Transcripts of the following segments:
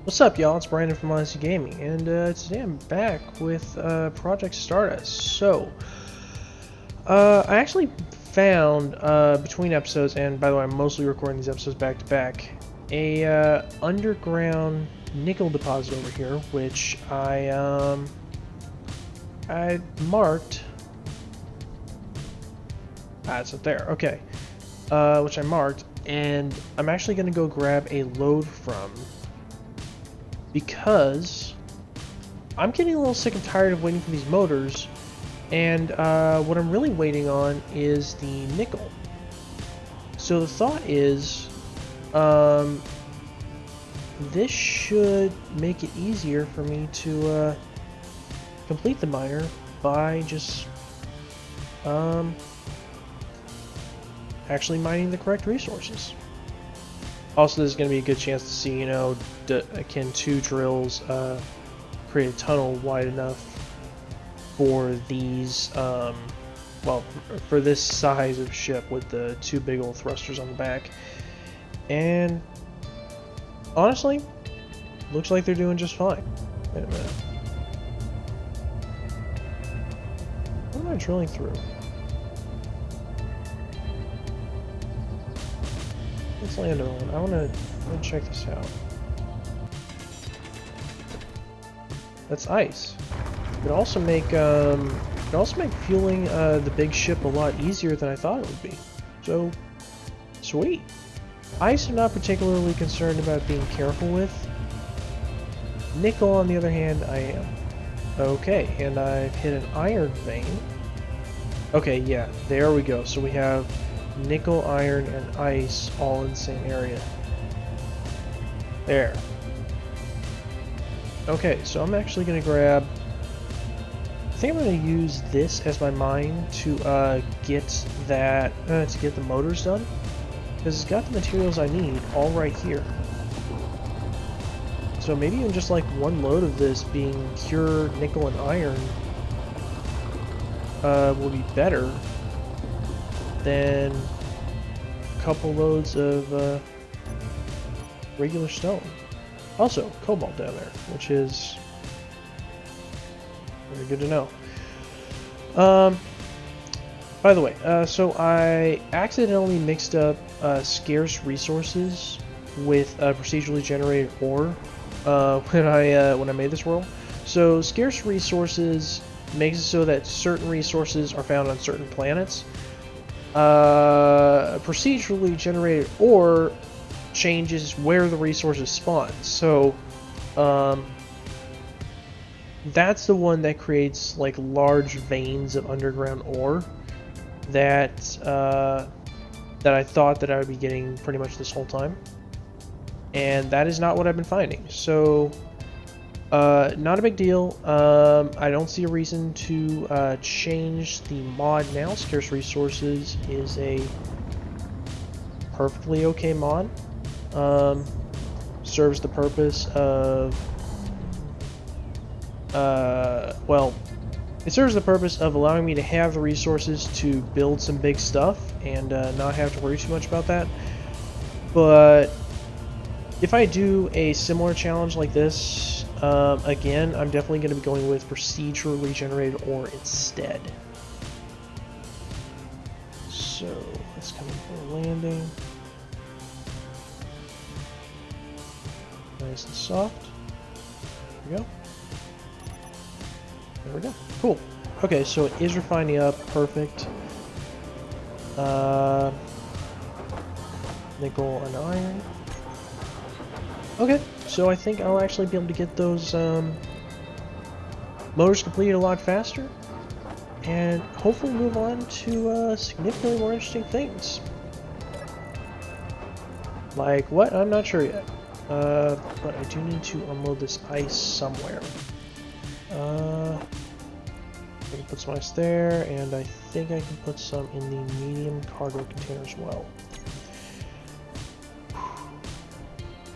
What's up, y'all? It's Brandon from Odyssey Gaming, and today I'm back with Project Stardust. So, I actually found between episodes, and by the way, I'm mostly recording these episodes back to back, a underground nickel deposit over here, which I marked. It's up there. Okay, which I marked, and I'm actually going to go grab a load from. Because I'm getting a little sick and tired of waiting for these motors, and what I'm really waiting on is the nickel. So the thought is, this should make it easier for me to complete the miner by just actually mining the correct resources. Also, there's going to be a good chance to see, you know, can two drills create a tunnel wide enough for these, well, for this size of ship with the two big old thrusters on the back. And honestly, looks like they're doing just fine. Wait a minute. What am I drilling through? Let's land on one. I want to check this out. That's ice. It could also make fueling the big ship a lot easier than I thought it would be. So sweet. Ice I'm not particularly concerned about being careful with. Nickel, on the other hand, I am. Okay, and I've hit an iron vein. Okay, yeah, there we go. So we have nickel, iron, and ice all in the same area. There. Okay, so I'm actually going to grab... I think I'm going to use this as my mine to get the motors done. Because it's got the materials I need all right here. So maybe even just like one load of this being pure nickel and iron will be better than a couple loads of regular stone. Also, cobalt down there, which is very good to know. By the way, so I accidentally mixed up scarce resources with procedurally generated ore when I made this world. So scarce resources makes it so that certain resources are found on certain planets. Procedurally generated ore changes where the resources spawn. So that's the one that creates like large veins of underground ore that I thought that I would be getting pretty much this whole time, and that is not what I've been finding. So not a big deal. I don't see a reason to change the mod now. Scarce Resources is a perfectly okay mod. Serves the purpose of well, it serves the purpose of allowing me to have the resources to build some big stuff and not have to worry too much about that. But if I do a similar challenge like this, again, I'm definitely going to be going with procedurally generated ore instead. So let's come in for a landing. Nice and soft. There we go. There we go. Cool. Okay, so it is refining up. Perfect. Nickel and iron. Okay, so I think I'll actually be able to get those motors completed a lot faster, and hopefully move on to significantly more interesting things. Like what? I'm not sure yet. But I do need to unload this ice somewhere. I can put some ice there, and I think I can put some in the medium cargo container as well.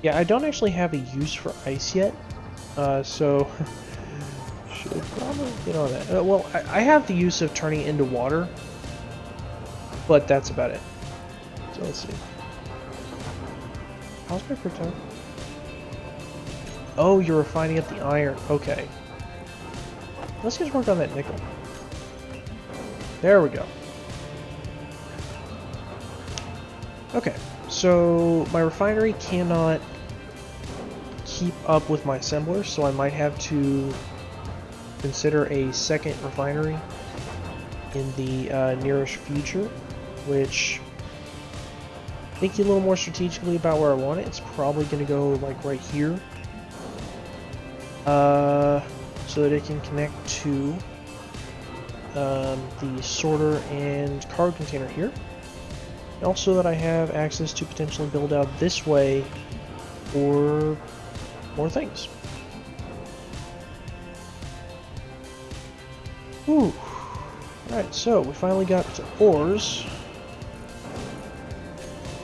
Yeah, I don't actually have a use for ice yet, so should probably get on that. Well, I have the use of turning it into water, but that's about it. So let's see. How's my per time? Oh, you're refining up the iron. Okay. Let's just work on that nickel. There we go. Okay, so my refinery cannot keep up with my assembler, so I might have to consider a second refinery in the nearest future, which, thinking a little more strategically about where I want it, it's probably going to go like right here, so that it can connect to the sorter and cargo container here. And also that I have access to potentially build out this way for more things. Whew. Alright, so we finally got to ores.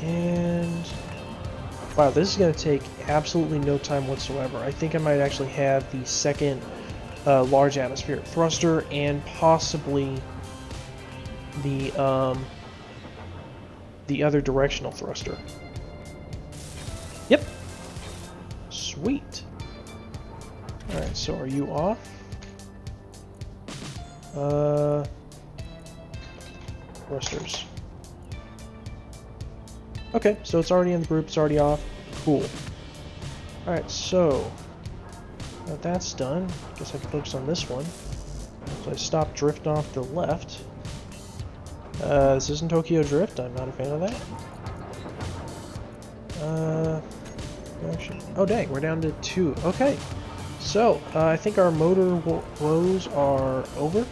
And wow, this is going to take absolutely no time whatsoever. I think I might actually have the second large atmospheric thruster and possibly the other directional thruster. Yep. Sweet. Alright, so are you off? Thrusters. Okay, so it's already in the group, it's already off. Cool. Alright, so now that that's done, I guess I can focus on this one. So I stopped drifting off to the left. This isn't Tokyo Drift, I'm not a fan of that. Actually, oh dang, we're down to 2. Okay, so I think our motor woes are over,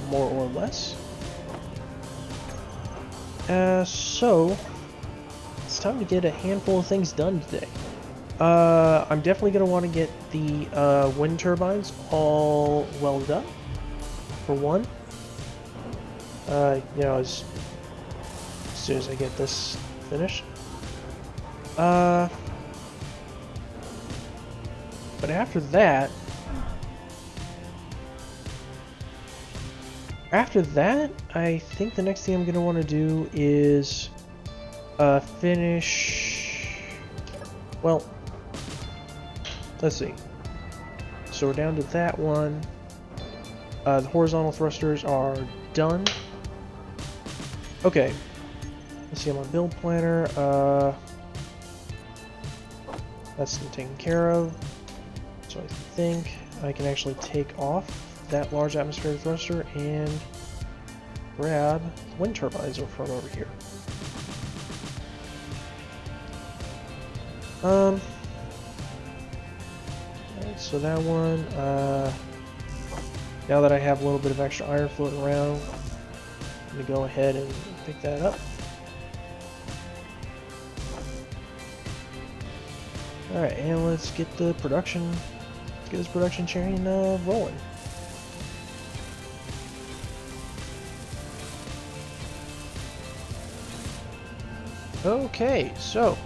more or less. So it's time to get a handful of things done today. I'm definitely going to want to get the wind turbines all welded up, for one. You know, as soon as I get this finished. But after that, I think the next thing I'm going to want to do is finish, well, let's see. So we're down to that one. The horizontal thrusters are done. Okay, let's see on my build planner. That's been taken care of. So I think I can actually take off that large atmospheric thruster and grab wind turbines from over here. Alright, so that one, now that I have a little bit of extra iron floating around, I'm going to go ahead and pick that up. Alright, and let's get the production, let's get this production chain rolling. Okay, so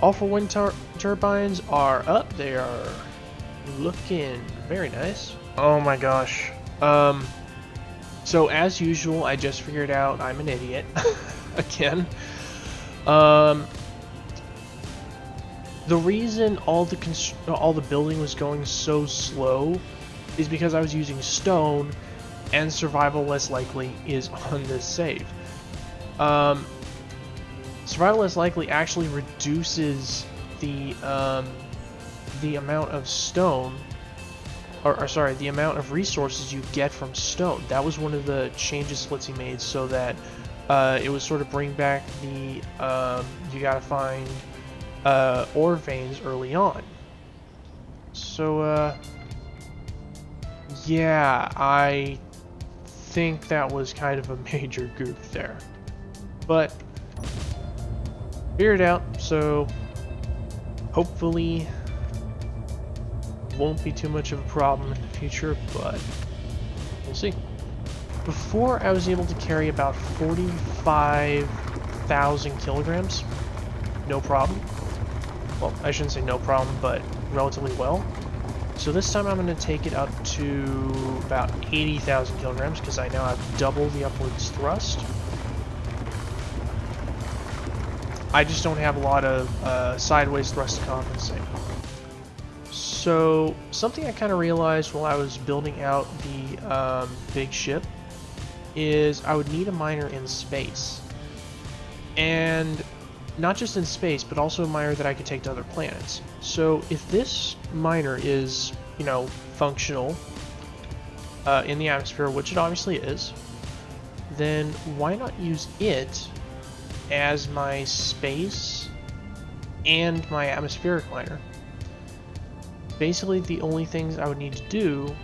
all 4 wind turbines are up. They are looking very nice. Oh my gosh. So as usual, I just figured out I'm an idiot again. The reason all the building was going so slow is because I was using stone, and survival less likely is on this save. Survival less likely actually reduces the amount of stone, or sorry, the amount of resources you get from stone. That was one of the changes Flitzy made, so that it was sort of bring back the you gotta find ore veins early on. So yeah, I think that was kind of a major goof there, but figured it out, so hopefully won't be too much of a problem in the future, but we'll see. Before, I was able to carry about 45,000 kilograms, no problem. Well, I shouldn't say no problem, but relatively well. So this time I'm going to take it up to about 80,000 kilograms, because I now have double the upwards thrust. I just don't have a lot of sideways thrust to compensate. So something I kind of realized while I was building out the big ship is I would need a miner in space. And not just in space, but also a miner that I could take to other planets. So if this miner is, you know, functional in the atmosphere, which it obviously is, then why not use it as my space and my atmospheric miner? Basically, the only things I would need to do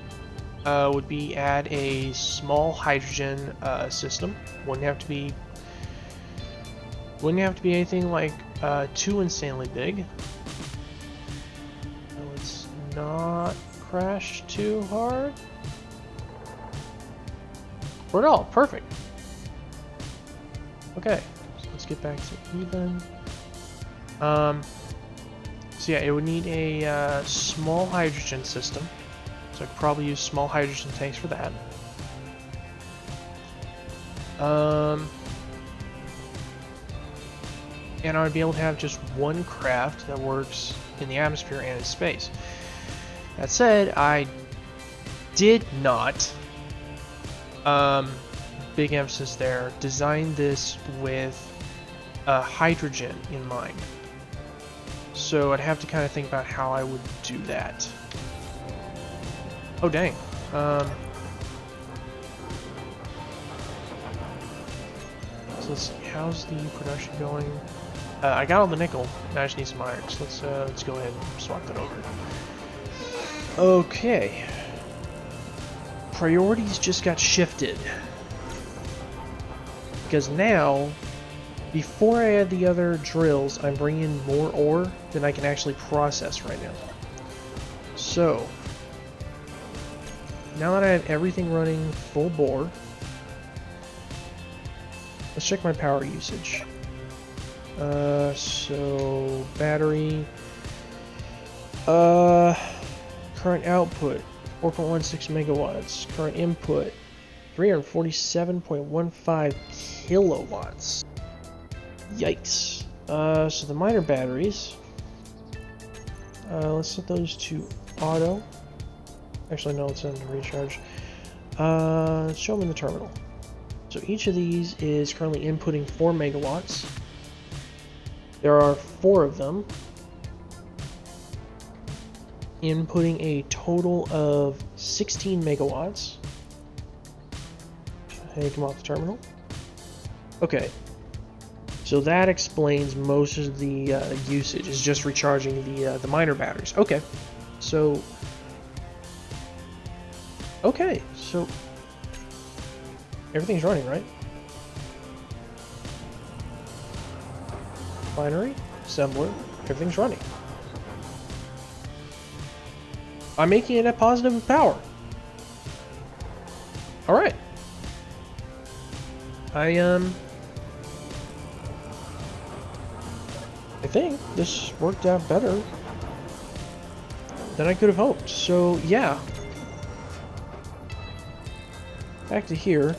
would be add a small hydrogen system. Wouldn't have to be anything like too insanely big. Let's not crash too hard. Or at all. Perfect. Okay, so let's get back to even. So yeah, it would need a small hydrogen system. So I could probably use small hydrogen tanks for that. And I would be able to have just one craft that works in the atmosphere and in space. That said, I did not, big emphasis there, design this with hydrogen in mind. So I'd have to kind of think about how I would do that. Oh dang. So let's see, how's the production going? I got all the nickel, now I just need some iron, so let's go ahead and swap that over. Okay. Priorities just got shifted. Because now, before I add the other drills, I'm bringing in more ore than I can actually process right now. So, now that I have everything running full bore, let's check my power usage. So battery, current output 4.16 megawatts, current input 347.15 kilowatts. Yikes. So the miner batteries, let's set those to auto. Actually, no, let's set them to recharge. Let's show them in the terminal. So each of these is currently inputting 4 megawatts. There are 4 of them, inputting a total of 16 megawatts. Take them off the terminal. Okay, so that explains most of the usage, is just recharging the miner batteries. Okay, so everything's running, right? Refinery, assembler, everything's running. I'm making it at positive power. Alright. I think this worked out better than I could have hoped. So, yeah. Back to here.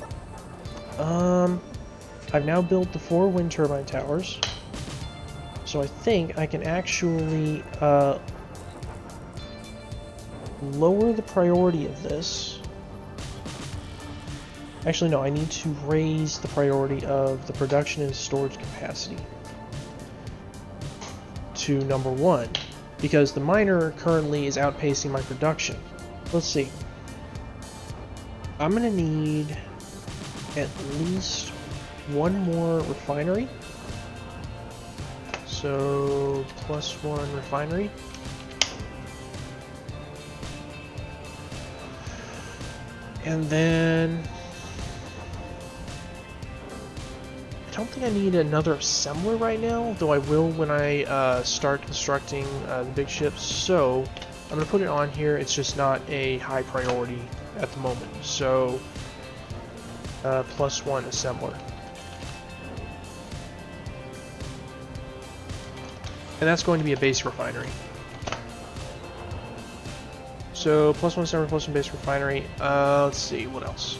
I've now built the 4 wind turbine towers. So I think I can actually lower the priority of this. Actually, no, I need to raise the priority of the production and storage capacity to number 1, because the miner currently is outpacing my production. Let's see. I'm gonna need at least 1 more refinery. So, +1 refinery. And then I don't think I need another assembler right now, though I will when I start constructing the big ships. So I'm going to put it on here. It's just not a high priority at the moment. So +1 assembler. And that's going to be a base refinery. So +1 assembler, +1 base refinery. Let's see, what else?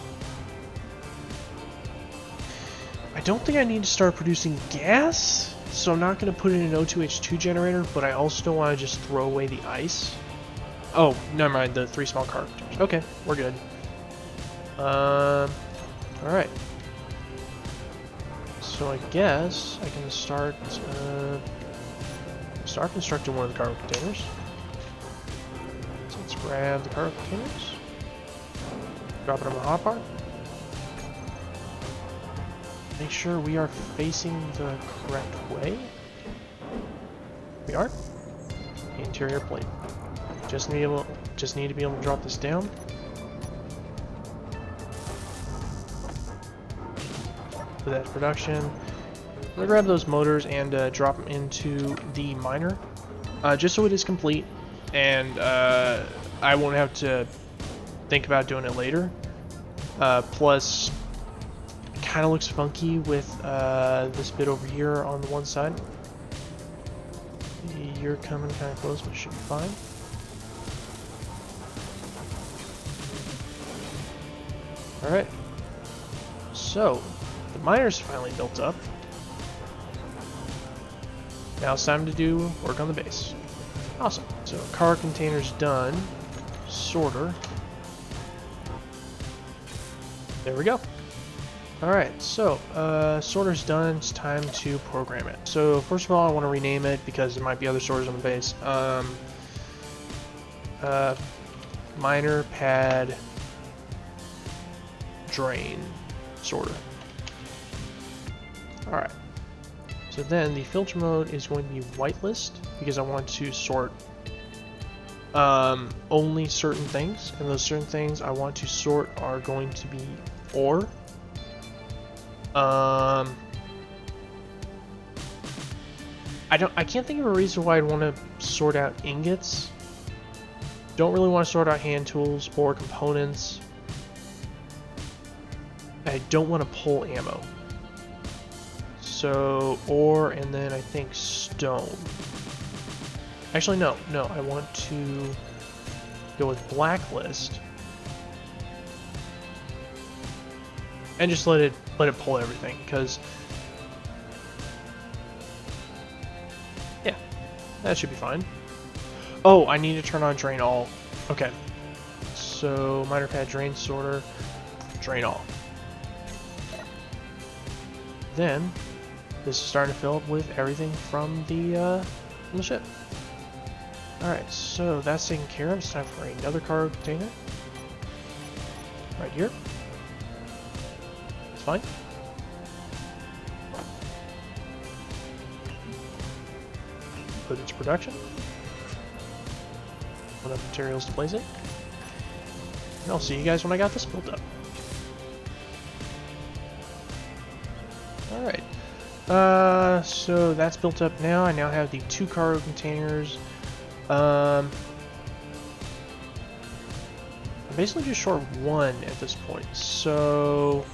I don't think I need to start producing gas, so I'm not going to put in an O2H2 generator, but I also don't want to just throw away the ice. Oh, never mind. The 3 small car containers. Okay, we're good. All right. So I guess I can start constructing one of the cargo containers. So let's grab the cargo containers, drop it on the hotbar. Make sure we are facing the correct way. We are. The interior plate. Just need to be able to drop this down. Put that to production. I'm gonna grab those motors and drop them into the miner, just so it is complete, and I won't have to think about doing it later. Plus, it kind of looks funky with this bit over here on the one side. You're coming kind of close, but it should be fine. All right. So the miner's finally built up. Now it's time to do work on the base. Awesome. So car container's done. Sorter. There we go. Alright, so sorter's done. It's time to program it. So first of all, I want to rename it because there might be other sorters on the base. Miner pad drain sorter. Alright. So then the filter mode is going to be whitelist because I want to sort only certain things, and those certain things I want to sort are going to be ore. I can't think of a reason why I'd want to sort out ingots. Don't really want to sort out hand tools or components. I don't want to pull ammo. So, ore, and then I think stone. Actually, no, I want to go with blacklist. And just let it pull everything, because yeah, that should be fine. Oh, I need to turn on drain all. Okay. So, miner pad drain sorter, drain all. Then this is starting to fill up with everything from the ship. Alright, so that's taken care of. It's time for another cargo container. Right here. It's fine. Put it into production. Put up materials to place it. And I'll see you guys when I got this built up. Alright. So that's built up now. I now have the 2 cargo containers. I'm basically just short 1 at this point. So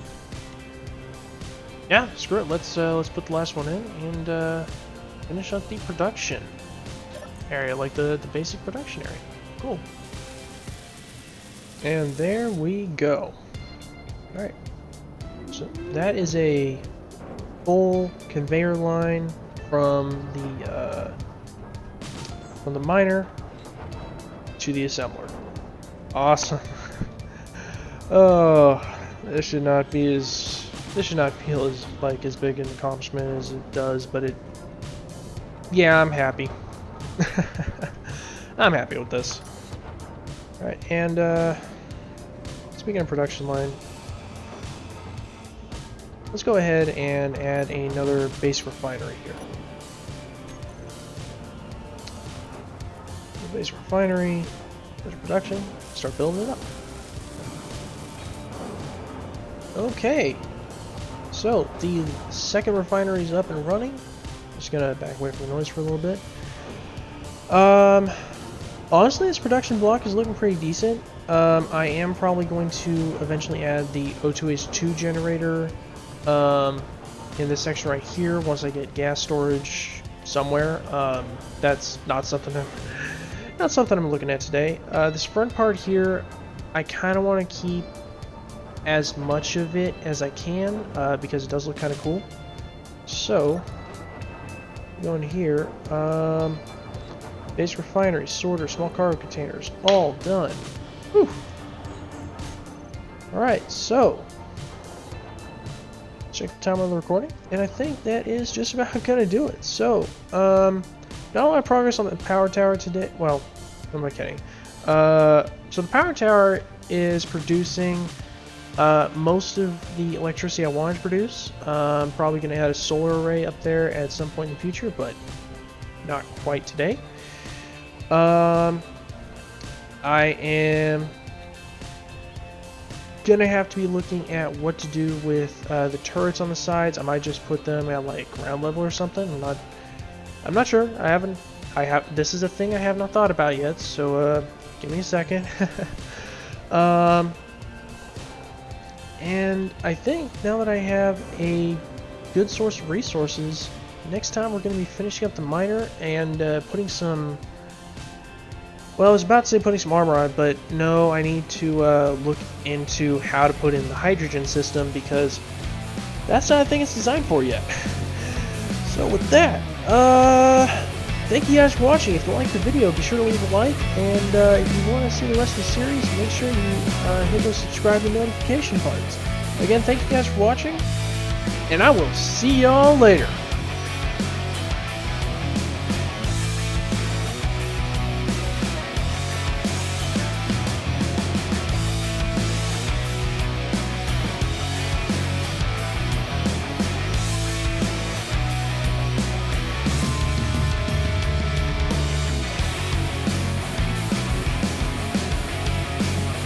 yeah, screw it. Let's put the last one in and finish up the production area, like the basic production area. Cool. And there we go. All right. So that is a full conveyor line from the miner to the assembler. Awesome. Oh, this should not feel as big an accomplishment as it does, but yeah, I'm happy. I'm happy with this. All right, and speaking of production line, let's go ahead and add another base refinery here. Base refinery, go to production, start building it up. Okay, so the second refinery is up and running. Just gonna back away from the noise for a little bit. Honestly, this production block is looking pretty decent. I am probably going to eventually add the O2H2 generator in this section right here once I get gas storage somewhere. That's not something I'm looking at today. This front part here, I kind of want to keep as much of it as I can because it does look kind of cool. So, going here, Base refinery, sorter, small cargo containers, all done. Whew. Alright, so check the time on the recording, and I think that is just about gonna do it. So, not a lot of progress on the power tower today. Well, what am I kidding? So the power tower is producing most of the electricity I wanted to produce. I'm probably gonna add a solar array up there at some point in the future, but not quite today. I am gonna have to be looking at what to do with the turrets on the sides. I might just put them at like ground level or something. I'm not sure. This is a thing I have not thought about yet, so give me a second. And I think now that I have a good source of resources, next time we're going to be finishing up the miner and putting some... Well, I was about to say putting some armor on, but no, I need to look into how to put in the hydrogen system, because that's not a thing it's designed for yet. So with that, thank you guys for watching. If you liked the video, be sure to leave a like, and if you want to see the rest of the series, make sure you hit those subscribe and notification buttons. Again, thank you guys for watching, and I will see y'all later.